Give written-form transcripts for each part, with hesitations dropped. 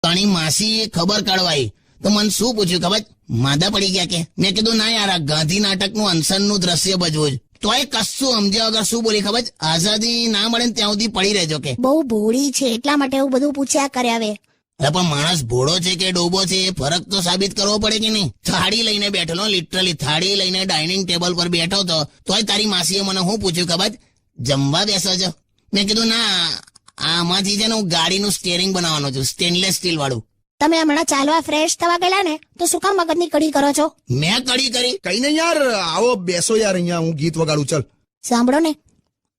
તાણી માસી ખબર કાઢવાઈ તો મને શું પૂછ્યું ખબર, માદા પડી ગયા કે? મેં કીધું ના યાર, આ ગાંધી નાટકનું અનશનનું દ્રશ્ય ભજવું જ. તોય કશું સમજ્યા વગર શું બોલી ખબર, આઝાદી ના મળે ને ત્યાં સુધી પડી રહેજો કે. બહુ ભોળી છે એટલા માટે એવું બધું પૂછ્યા કરે. હવે અરે પણ માણસ ભોળો છે કે ડોબો છે એ ફરક તો સાબિત કરવો પડે કે નહીં. થાળી લઈને બેઠેલો, લિટરલી થાળી લઈને ડાઇનિંગ ટેબલ પર બેઠો તો તોય તારી માસીએ મને શું પૂછ્યું ખબર, જમવા બેસો છો? મેં કીધું ના, આમાંથી છે ને હું ગાડીનું સ્ટીયરિંગ બનાવવાનો છું, સ્ટેનલેસ સ્ટીલ વાળું. તમે હમણાં ચાલવા ફ્રેશ થવા ગયેલા ને તો શું કામ મગજની કડી કરો છો? મેં કડી કરી? કઈ નહીં યાર, આવો બેસો યાર, અહીંયા હું ગીત વગાડું. ચાલ સાંભળો ને,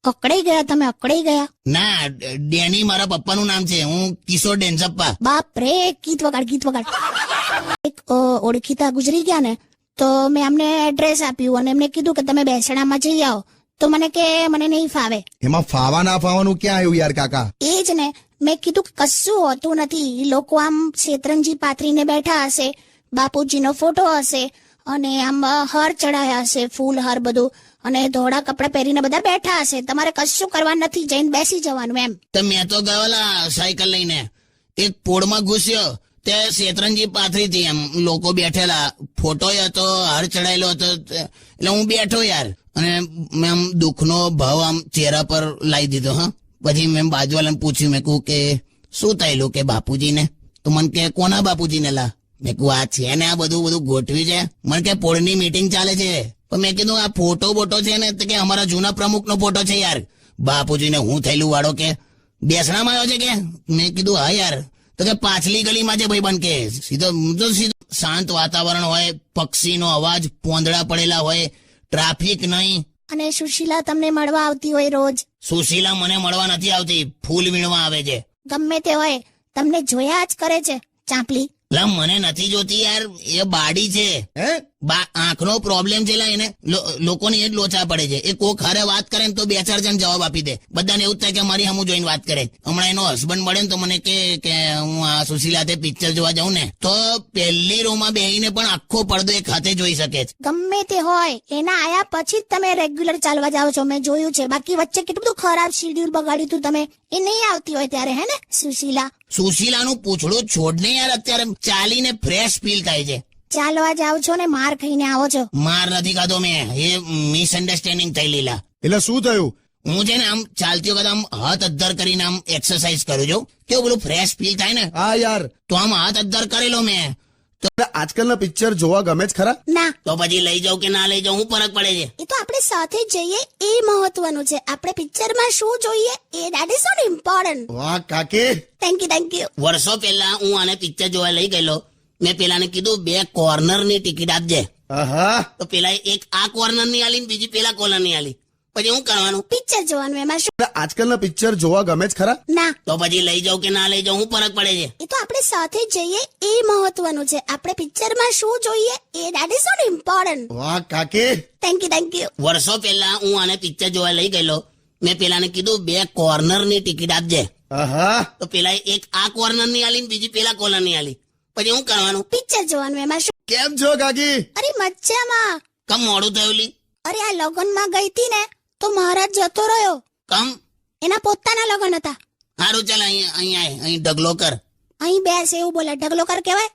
અકળાઈ ગયા તમે, અકળાઈ ગયા. ના, ડેની મારા પપ્પાનું નામ છે, હું કિશોર ડેન્સપ્પા. બાપ રે, ગીત વગાડ, ગીત વગાડ. એક ઓળખીતા ગુજરી ગયા ને તો મેં અમને એડ્રેસ આપ્યું અને એમને કીધું કે તમે બેસણામાં જઈ આવો. તો મને કે મને નહીં ફાવે. એમાં ફાવા ના ફાવાનું ક્યાં આવ્યું યાર કાકા? એ જ ને, મેં કીધું કે કશું હોતું નથી. લોકો આમ શેતરંજી પાથરીને બેઠા હશે, બાપુજીનો ફોટો હશે અને આમ હાર ચડાયા હશે, ફૂલ હાર બધું, અને ધોળા કપડા પહેરીને બધા બેઠા હશે. તમારે કશું કરવા નથી, જઈને બેસી જવાનું એમ. તો મેં તો ગયેલા સાયકલ લઈને, એક પોળમાં ઘૂસ્યો, ત્યાં શેતરંજી પાથરી હતી, એમ લોકો બેઠેલા, ફોટો હતો, હાર ચડાયેલો હતો, એટલે હું બેઠો યાર. અને મેં આમ દુઃખનો ભાવ આમ ચહેરા પર લાવી દીધો. હા, પછી મેં બાજુવાળાને પૂછ્યું, મેં કહું કે શું થયેલું કે બાપુજીને? તો મને કે કોના બાપુજીને લા? મેં કહું આ છે ને આ બધું ગોઠવ્યું છે. મને કે પોળની મીટિંગ ચાલે છે. પણ મેં કીધું આ ફોટો બોટો છે ને, તો કે અમારા જૂના પ્રમુખનો ફોટો છે યાર. બાપુજીને હું થયેલું વાળો કે બેસણામાં આવ્યો છે કે? મેં કીધું હા યાર. તો કે પાછલી ગલીમાં છે ભાઈબંધ કે. સીધો શાંત વાતાવરણ હોય, પક્ષીનો અવાજ, પોંદડા પડેલા હોય, ટ્રાફિક નહીં. અને સુશીલા તમને મળવા આવતી હોય રોજ? સુશીલા મને મળવા નથી આવતી, ફૂલ વીણવા આવે છે. ગમે તે હોય, તમને જોયા જ કરે છે ચાંપલી. લા મને નથી જોતી યાર, એ બાડી છે. હે? આંખનો પ્રોબ્લેમ છે લા એને. લોકોને એ જ લોચા પડે છે. એ કોક હારે વાત કરે ને તો 2-4 જણ જવાબ આપી દે. બધાને એવું થાય કે મારી હમું જોઈને વાત કરે. હમણાં એનો હસબન્ડ મળે ને તો મને કે હું આ સુશીલાતે પિક્ચર જોવા જાઉં ને, તો પહેલી રોમાં બેહીને પણ આખો પડદો એક હાથે જોઈ શકે છે. ગમે તે હોય, એના આયા પછી જ તમે રેગ્યુલર ચાલવા જાઓ છો, મેં જોયું છે. બાકી વચ્ચે કેટલું બધું ખરાબ શેડ્યુલ બગાડ્યું હતું તમે. એ નહીં આવતી હોય ત્યારે, હે ને સુશીલા? સુશીલાનું પૂછડું છોડને યાર, અત્યારે ચાલીને ફ્રેશ ફીલ થાય છે. ચાલવા જાઓ છો ને માર ખાઈને આવો છો? માર નથી ખાધો મેં, એ મિસઅન્ડરસ્ટેન્ડિંગ થઈ લીલા. એટલે શું થયું? હું છે ને આમ ચાલતી વખત આમ હાથ અદ્ધર કરીને આમ એક્સરસાઇઝ કરું છું, કેવું પેલું ફ્રેશ ફીલ થાય ને. હા યાર, તો આમ હાથ અદ્ધર કરેલો મેં. આજકાલના પિક્ચર જોવા ગમે જ ખરા? ના. તો પછી લઈ જાઉં કે ના લઈ જાઉં, હું ફરક પડે છે? એ તો આપણે સાથે જઈએ એ મહત્વનું છે. આપણે પિક્ચરમાં શું જોઈએ એ દેટ ઇઝ નોટ ઇમ્પોર્ટન્ટ. વાહ કાકી, થેન્ક યુ. વર્ષો પહેલા હું આને પિક્ચર જોવા લઈ ગયેલો. મેં પેલાને કીધું 2 કોર્નરની ટિકિટ આપજે. આહા, તો પેલા એક આ કોર્નર ની આલી, બીજી પેલા કોર્નર ની આલી. પછી હું કરવાનું? પિક્ચર જોવાનું. એમાં શું? આજકાલના પિક્ચર જોવા ગમે જ ખરા? ના. તો પછી લઈ જાઉં કે ના લઈ જાઉં, હું ફરક પડે છે? એ તો આપણે સાથે જઈએ એ મહત્વનું છે. આપણે પિક્ચરમાં શું જોઈએ એ દેટ ઇઝ નોટ ઇમ્પોર્ટન્ટ. વાહ કાકી, થેન્ક યુ. વર્ષો પહેલા હું આને પિક્ચર જોવા લઈ ગયેલો. મેં પેલાને કીધું 2 કોર્નરની ટિકિટ આપજે. આહા, તો પેલા એક આ કોર્નર ની આલી, બીજી પેલા કોર્નર ની આલી. પછી હું કરવાનું? પિક્ચર જોવાનું. એમાં શું? કેમ છો કાકી? અરે મજામાં. કમ મોડું થયું લી? અરે આ લગનમાં ગઈ હતી ને તો મહારાજ જતો રહ્યો. કમ? એના પોતાના લગન હતા. હારું ચાલ, અહીં ઢગલો કર. અહીં બેસ એવું બોલે. ઢગલો કર કહેવાય?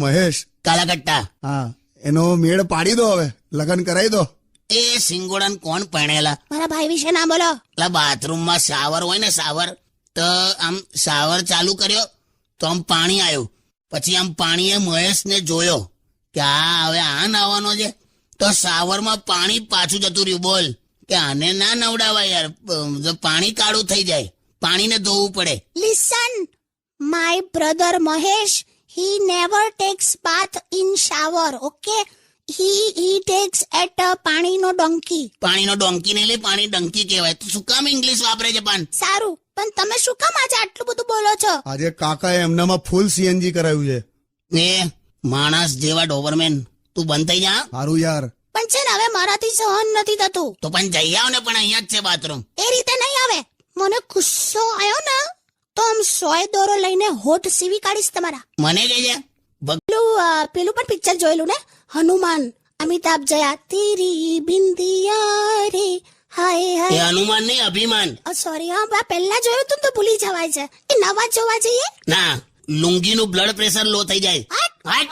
મહેશ, કાલા કટ્ટા. હા, એનો મેળ પાડી દો, હવે લગન કરાવી દો. એ સિંગોડાને કોણ પરણેલા? મારા ભાઈ વિશે ના બોલો. પેલા બાથરૂમમાં શાવર હોય ને, શાવર, તો આમ શાવર ચાલુ કર્યો તો આમ પાણી આવ્યું. પછી આમ પાણીએ મહેશને જોયો કે આ હવે આ નાવાનો છે, તો શાવરમાં પાણી પાછું જતું રહ્યું. બોલ કે આને ના નવડાવાય યાર, પાણી કાળું થઈ જાય, પાણીને ધોવું પડે. Listen, my brother Mahesh, he never takes bath in shower, okay? he takes at પાણીનો ડોંકી. પાણીનો ડોંકી નહીં લે, પાણી ડંકી કહેવાય. તો શું કામ ઇંગ્લિશ વાપરે છે પાન? સારું, પણ તમે શું કામ આજે આટલું બધું બોલો છો? આજે કાકાએ એમનામાં ફૂલ સીએનજી કરાવ્યું છે. એ માણસ જેવા ડોબરમેન, તું બંધ થઈ જા. સારું યાર, પણ છે ને હવે મારાથી સહન નથી થતું. તો પણ જઈ આવ ને, પણ અહીંયા જ છે બાથરૂમ. એ રીતે નહીં આવે. મને ગુસ્સો આવ્યો ને તો આમ 100 દોરો લઈને હોઠ સીવી કાઢીશ તમારા. મને કહે છે પેલું પણ પિક્ચર જોયેલું ને, હનુમાન, અમિતાભ જયા, તેરી બિંદિયા રે હાય એ હાય. હનુમાન નહીં, અભિમાન. સોરી, હા પહેલા જોયું તું તો ભૂલી જવાય છે. એ નવા જોવા જઈએ. ના, લુંગીનું બ્લડ પ્રેશર લો થઈ જાય. હટ!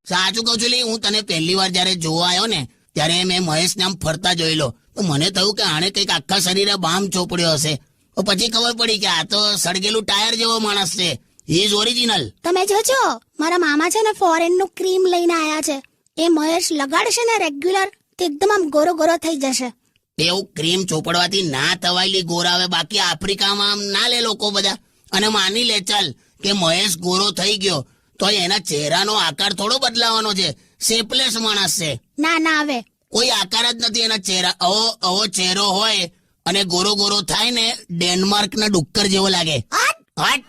સાચું કહું છું લી, હું તને પહેલી વાર જયારે જોવા આવ્યો ને ત્યારે મેં મહેશને આમ ફરતા જોયેલો તો મને થયું કે આણે કંઈક આખા શરીરે બામ ચોપડ્યો હશે. તો પછી ખબર પડી કે આ તો સળગેલું ટાયર જેવો માણસ છે. Is original. તમે જોજો મારા મામા છે ને ફોરેન નું ક્રીમ લઈને આયા છે. એ મહેશ લગાડશે ને રેગ્યુલર તો એકદમ આમ ગોરો ગોરો થઈ જશે. એવું ક્રીમ ચોપડવાથી ના તવાયેલી ગોરા આવે, બાકી આફ્રિકામાં આમ ના લે લોકો બધા. અને માની લે ચાલ કે મહેશ ગોરો થઈ ગયો તો એના ચહેરાનો આકાર થોડો બદલાવાનો છે. શેપલેસ માણસ છે, ના ના હવે કોઈ આકાર જ નથી એના ચહેરા. આવો ચહેરો હોય અને ગોરો ગોરો થાય ને ડેનમાર્ક ના ડુક્કર જેવો લાગે. હટ!